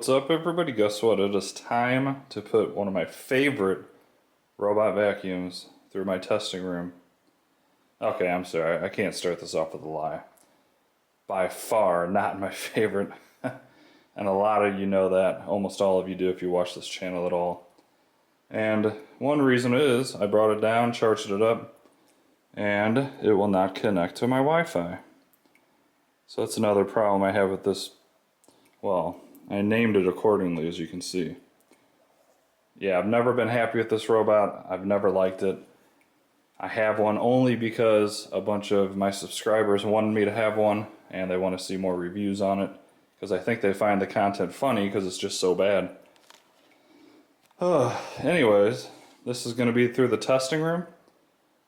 What's up, everybody? Guess what? It is time to put one of my favorite robot vacuums through my testing room. Okay, I'm sorry. I can't start this off with a lie. By far not my favorite. And a lot of you know that. Almost all of you do if you watch this channel at all. And one reason is I brought it down, charged it up, and it will not connect to my Wi-Fi. So that's another problem I have with this. Well, I named it accordingly, as you can see. Yeah, I've never been happy with this robot. I've never liked it. I have one only because a bunch of my subscribers wanted me to have one, and they want to see more reviews on it, because I think they find the content funny because it's just so bad. Anyways, this is going to be through the testing room.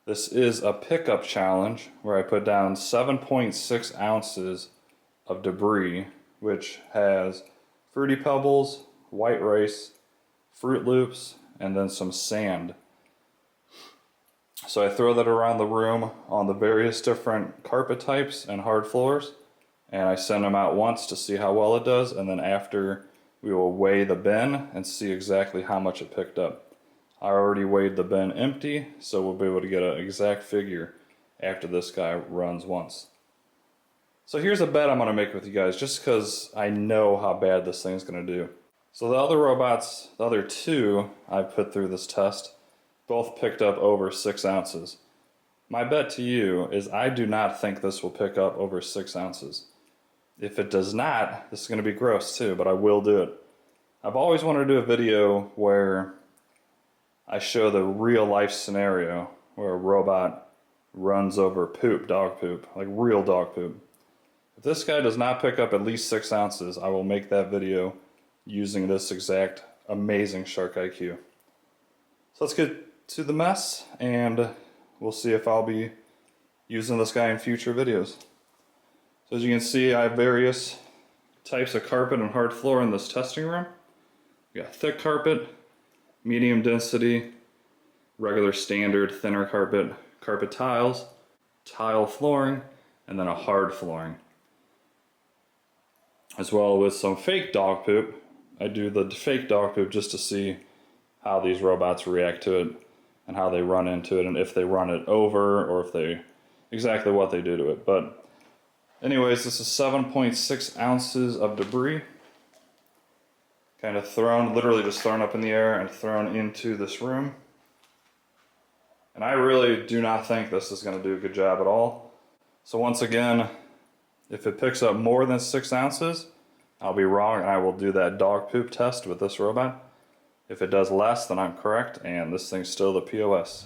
This is a pickup challenge where I put down 7.6 ounces of debris, which has Fruity Pebbles, white rice, Fruit Loops, and then some sand. So I throw that around the room on the various different carpet types and hard floors, and I send them out once to see how well it does, and then after we will weigh the bin and see exactly how much it picked up. I already weighed the bin empty, so we'll be able to get an exact figure after this guy runs once. So here's a bet I'm going to make with you guys, just because I know how bad this thing's going to do. So the other robots, the other two I put through this test, both picked up over 6 ounces. My bet to you is I do not think this will pick up over 6 ounces. If it does not, this is going to be gross too, but I will do it. I've always wanted to do a video where I show the real life scenario where a robot runs over poop, dog poop, like real dog poop. If this guy does not pick up at least 6 ounces, I will make that video using this exact amazing Shark IQ. So let's get to the mess, and we'll see if I'll be using this guy in future videos. So as you can see, I have various types of carpet and hard floor in this testing room. We got thick carpet, medium density, regular standard thinner carpet, carpet tiles, tile flooring, and then a hard flooring. As well with some fake dog poop. I do the fake dog poop just to see how these robots react to it and how they run into it and if they run it over or if they, exactly what they do to it. But anyways, this is 7.6 ounces of debris. Kind of thrown, literally just thrown up in the air and thrown into this room. And I really do not think this is going to do a good job at all. So once again, if it picks up more than 6 ounces, I'll be wrong and I will do that dog poop test with this robot. If it does less, then I'm correct, and this thing's still the POS.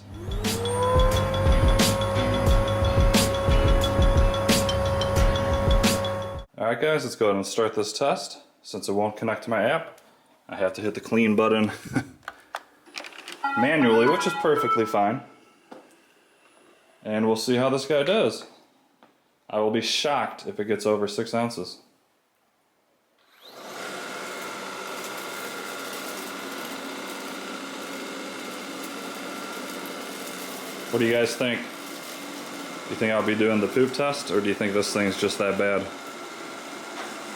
Alright guys, let's go ahead and start this test. Since it won't connect to my app, I have to hit the clean button manually, which is perfectly fine. And we'll see how this guy does. I will be shocked if it gets over 6 ounces. What do you guys think? Do you think I'll be doing the poop test, or do you think this thing's just that bad?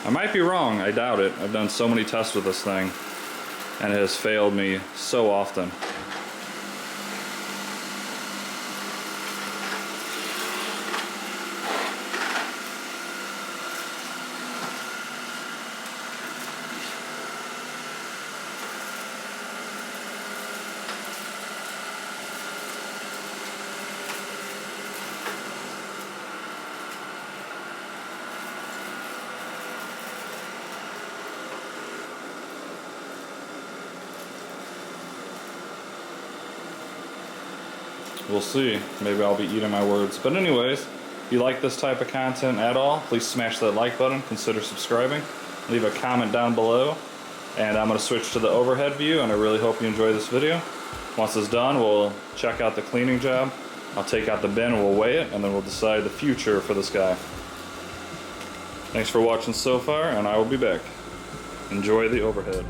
I might be wrong, I doubt it. I've done so many tests with this thing, and it has failed me so often. We'll see. Maybe I'll be eating my words. But anyways, if you like this type of content at all, please smash that like button. Consider subscribing. Leave a comment down below. And I'm going to switch to the overhead view, and I really hope you enjoy this video. Once it's done, we'll check out the cleaning job. I'll take out the bin and we'll weigh it, and then we'll decide the future for this guy. Thanks for watching so far, and I will be back. Enjoy the overhead.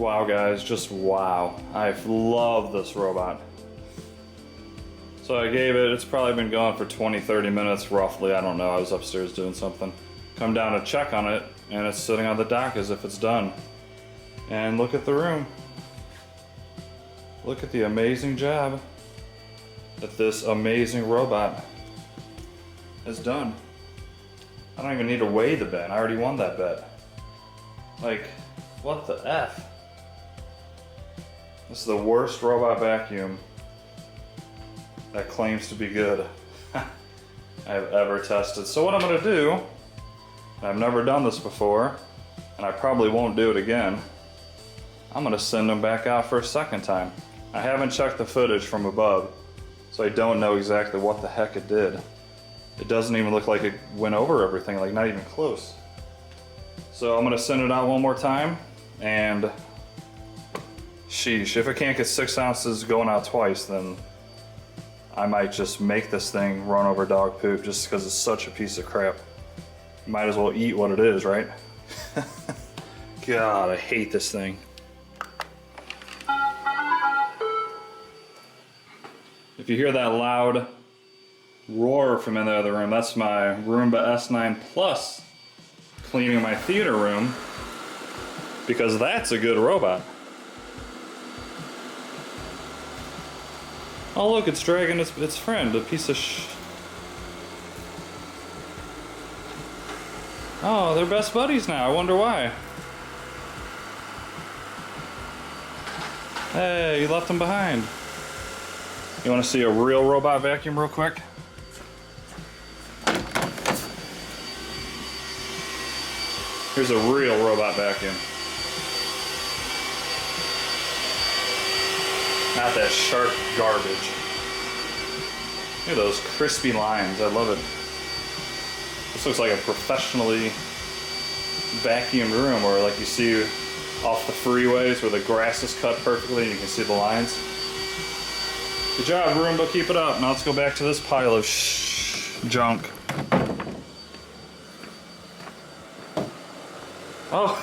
Wow guys, just wow. I love this robot. So I gave it, it's probably been going for 20-30 minutes roughly, I don't know, I was upstairs doing something. Come down to check on it, and it's sitting on the dock as if it's done. And look at the room. Look at the amazing job that this amazing robot has done. I don't even need to weigh the bin, I already won that bet. Like, what the F? This is the worst robot vacuum that claims to be good I've ever tested. So what I'm gonna do, I've never done this before, and I probably won't do it again, I'm gonna send them back out for a second time. I haven't checked the footage from above, so I don't know exactly what the heck it did. It doesn't even look like it went over everything, like not even close. So I'm gonna send it out one more time, and sheesh, if it can't get 6 ounces going out twice, then I might just make this thing run over dog poop just because it's such a piece of crap. Might as well eat what it is, right? God, I hate this thing. If you hear that loud roar from in the other room, that's my Roomba S9 Plus cleaning my theater room, because that's a good robot. Oh look, it's dragging its friend, a piece of Oh, they're best buddies now, I wonder why. Hey, you left them behind. You wanna see a real robot vacuum real quick? Here's a real robot vacuum. Not that sharp garbage. Look at those crispy lines, I love it. This looks like a professionally vacuumed room where, like, you see off the freeways where the grass is cut perfectly and you can see the lines. Good job, Roomba, keep it up. Now let's go back to this pile of junk. Oh,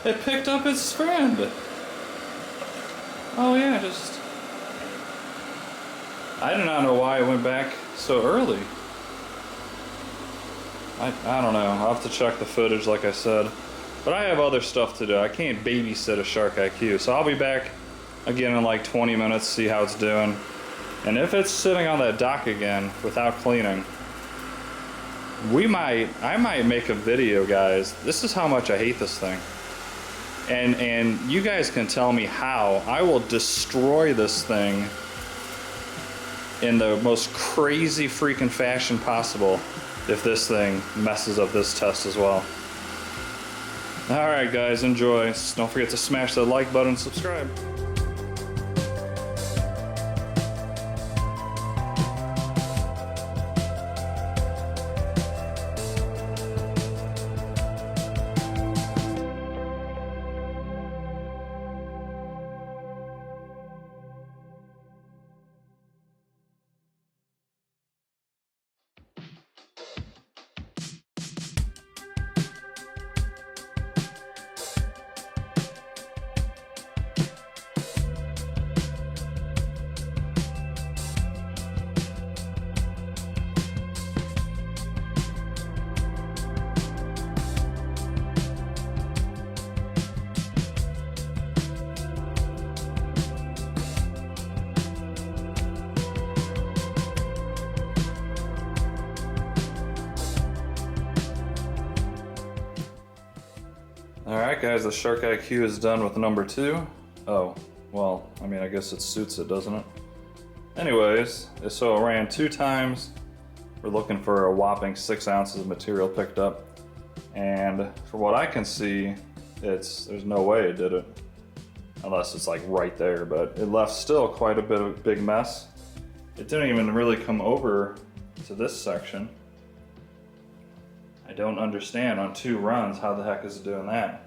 it picked up its friend. Oh yeah, just... I do not know why it went back so early. I don't know, I'll have to check the footage like I said. But I have other stuff to do. I can't babysit a Shark IQ. So I'll be back again in like 20 minutes, see how it's doing. And if it's sitting on that dock again without cleaning, I might make a video, guys. This is how much I hate this thing. And you guys can tell me how. I will destroy this thing in the most crazy freaking fashion possible if this thing messes up this test as well. Alright guys, enjoy. Don't forget to smash that like button and subscribe. Alright guys, the Shark IQ is done with number 2. Oh, well, I mean, I guess it suits it, doesn't it? Anyways, so it ran 2 times. We're looking for a whopping 6 ounces of material picked up. And from what I can see, there's no way it did it. Unless it's like right there, but it left still quite a bit of a big mess. It didn't even really come over to this section. I don't understand on 2 runs how the heck is it doing that.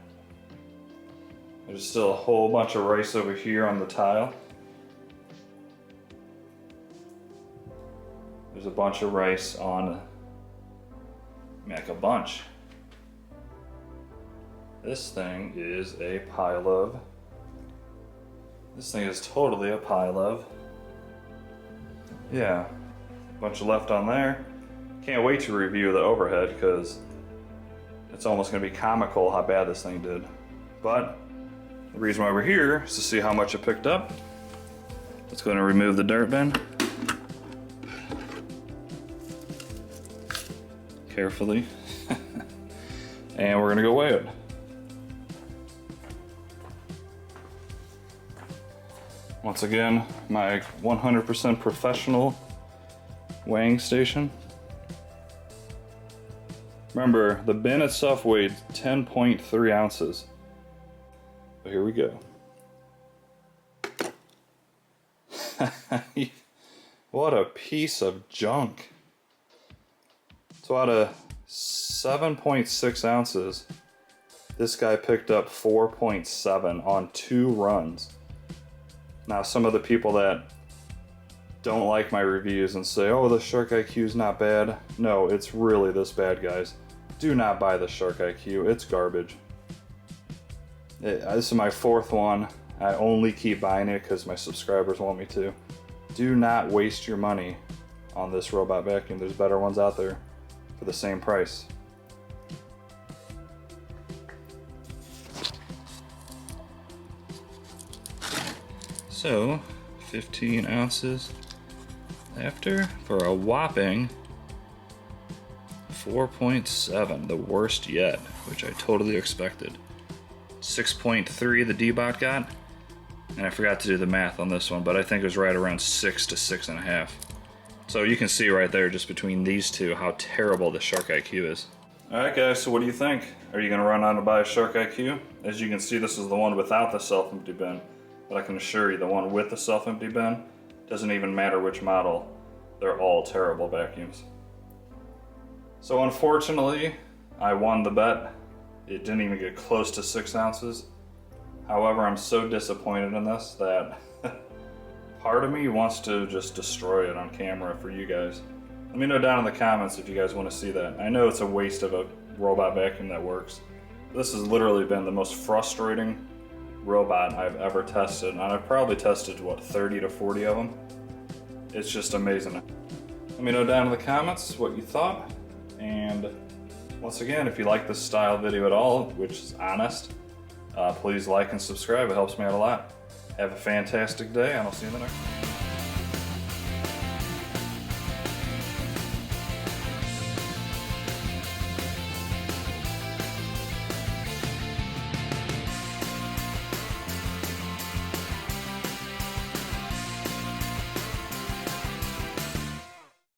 There's still a whole bunch of rice over here on the tile. There's a bunch of rice on, like a bunch. This thing is a pile of This thing is totally a pile of. Yeah, bunch of left on there. Can't wait to review the overhead because it's almost going to be comical how bad this thing did. But the reason why we're here is to see how much it picked up. Let's go and remove the dirt bin. Carefully. And we're going to go weigh it. Once again, my 100% professional weighing station. Remember, the bin itself weighed 10.3 ounces. But here we go. What a piece of junk. So out of 7.6 ounces, this guy picked up 4.7 on 2 runs. Now, some of the people that don't like my reviews and say, oh, the Shark IQ is not bad. No, it's really this bad, guys. Do not buy the Shark IQ. It's garbage. This is my 4th one. I only keep buying it because my subscribers want me to. Do not waste your money on this robot vacuum. There's better ones out there for the same price. So, 15 ounces after for a whopping 4.7, the worst yet, which I totally expected. 6.3 the D-Bot got, and I forgot to do the math on this one, but I think it was right around 6 to 6.5. So you can see right there, just between these two, how terrible the Shark IQ is. Alright guys, so what do you think? Are you going to run out and buy a Shark IQ? As you can see, this is the one without the self-empty bin. But I can assure you, the one with the self-empty bin, doesn't even matter which model, they're all terrible vacuums. So unfortunately, I won the bet. It didn't even get close to 6 ounces. However, I'm so disappointed in this that part of me wants to just destroy it on camera for you guys. Let me know down in the comments if you guys want to see that. I know it's a waste of a robot vacuum that works. This has literally been the most frustrating robot I've ever tested, and I've probably tested, what, 30 to 40 of them? It's just amazing. Let me know down in the comments what you thought, and once again, if you like this style video at all, which is honest, please like and subscribe. It helps me out a lot. Have a fantastic day, and I'll see you in the next one.